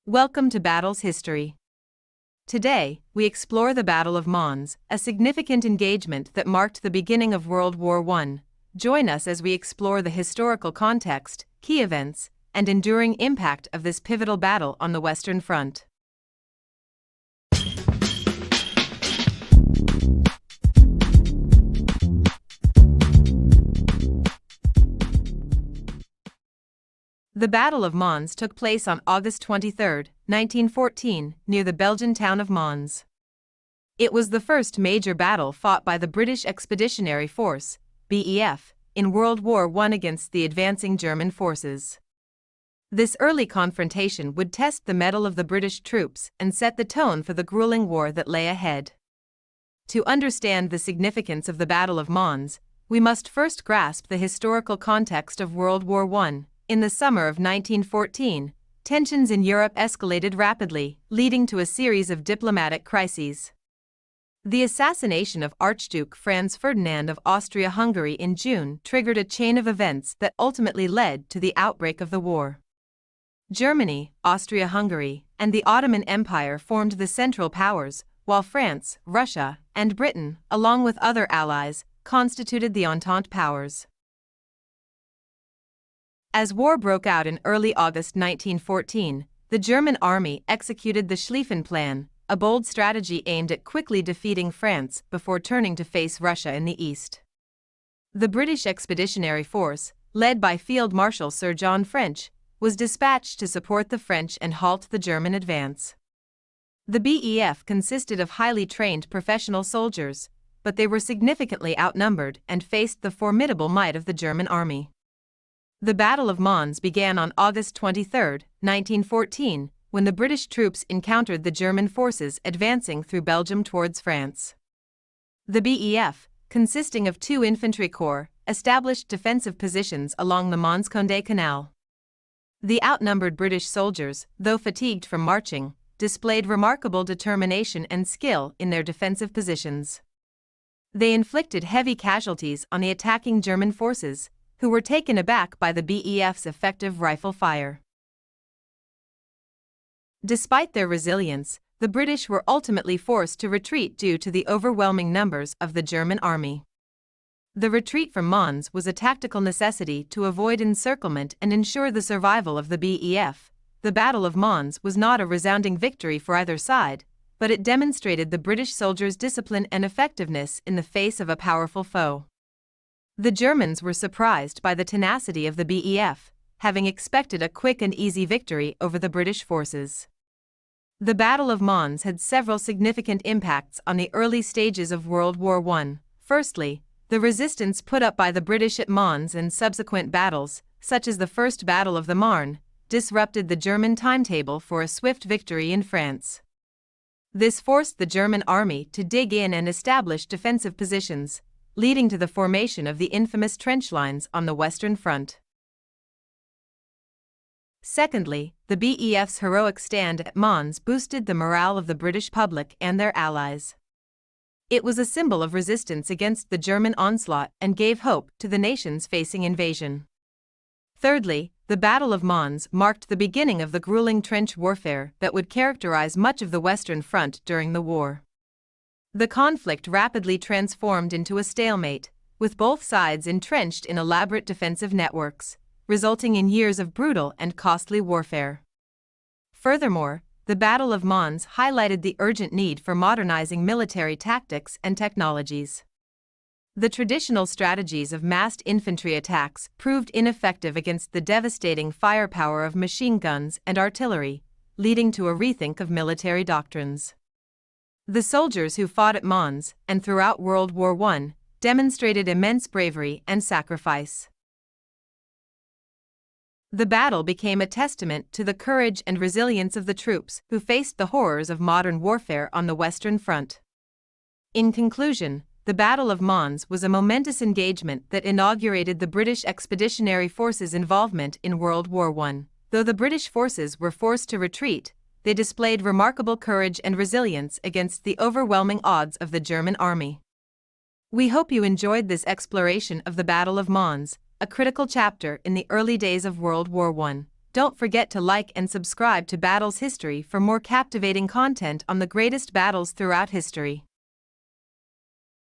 Welcome to Battles History. Today, we explore the Battle of Mons, a significant engagement that marked the beginning of World War I. Join us as we explore the historical context, key events, and enduring impact of this pivotal battle on the Western Front. The Battle of Mons took place on August 23, 1914, near the Belgian town of Mons. It was the first major battle fought by the British Expeditionary Force, BEF, in World War I against the advancing German forces. This early confrontation would test the mettle of the British troops and set the tone for the grueling war that lay ahead. To understand the significance of the Battle of Mons, we must first grasp the historical context of World War I. In the summer of 1914, tensions in Europe escalated rapidly, leading to a series of diplomatic crises. The assassination of Archduke Franz Ferdinand of Austria-Hungary in June triggered a chain of events that ultimately led to the outbreak of the war. Germany, Austria-Hungary, and the Ottoman Empire formed the Central Powers, while France, Russia, and Britain, along with other allies, constituted the Entente Powers. As war broke out in early August 1914, the German army executed the Schlieffen Plan, a bold strategy aimed at quickly defeating France before turning to face Russia in the east. The British Expeditionary Force, led by Field Marshal Sir John French, was dispatched to support the French and halt the German advance. The BEF consisted of highly trained professional soldiers, but they were significantly outnumbered and faced the formidable might of the German army. The Battle of Mons began on August 23, 1914, when the British troops encountered the German forces advancing through Belgium towards France. The BEF, consisting of 2 infantry corps, established defensive positions along the Mons-Condé Canal. The outnumbered British soldiers, though fatigued from marching, displayed remarkable determination and skill in their defensive positions. They inflicted heavy casualties on the attacking German forces, who were taken aback by the BEF's effective rifle fire. Despite their resilience, the British were ultimately forced to retreat due to the overwhelming numbers of the German army. The retreat from Mons was a tactical necessity to avoid encirclement and ensure the survival of the BEF. The Battle of Mons was not a resounding victory for either side, but it demonstrated the British soldiers' discipline and effectiveness in the face of a powerful foe. The Germans were surprised by the tenacity of the BEF, having expected a quick and easy victory over the British forces. The Battle of Mons had several significant impacts on the early stages of World War I. Firstly, the resistance put up by the British at Mons and subsequent battles, such as the First Battle of the Marne, disrupted the German timetable for a swift victory in France. This forced the German army to dig in and establish defensive positions, leading to the formation of the infamous trench lines on the Western Front. Secondly, the BEF's heroic stand at Mons boosted the morale of the British public and their allies. It was a symbol of resistance against the German onslaught and gave hope to the nations facing invasion. Thirdly, the Battle of Mons marked the beginning of the grueling trench warfare that would characterize much of the Western Front during the war. The conflict rapidly transformed into a stalemate, with both sides entrenched in elaborate defensive networks, resulting in years of brutal and costly warfare. Furthermore, the Battle of Mons highlighted the urgent need for modernizing military tactics and technologies. The traditional strategies of massed infantry attacks proved ineffective against the devastating firepower of machine guns and artillery, leading to a rethink of military doctrines. The soldiers who fought at Mons and throughout World War I demonstrated immense bravery and sacrifice. The battle became a testament to the courage and resilience of the troops who faced the horrors of modern warfare on the Western Front. In conclusion, the Battle of Mons was a momentous engagement that inaugurated the British Expeditionary Force's involvement in World War I. Though the British forces were forced to retreat, they displayed remarkable courage and resilience against the overwhelming odds of the German army. We hope you enjoyed this exploration of the Battle of Mons, a critical chapter in the early days of World War I. Don't forget to like and subscribe to Battles History for more captivating content on the greatest battles throughout history.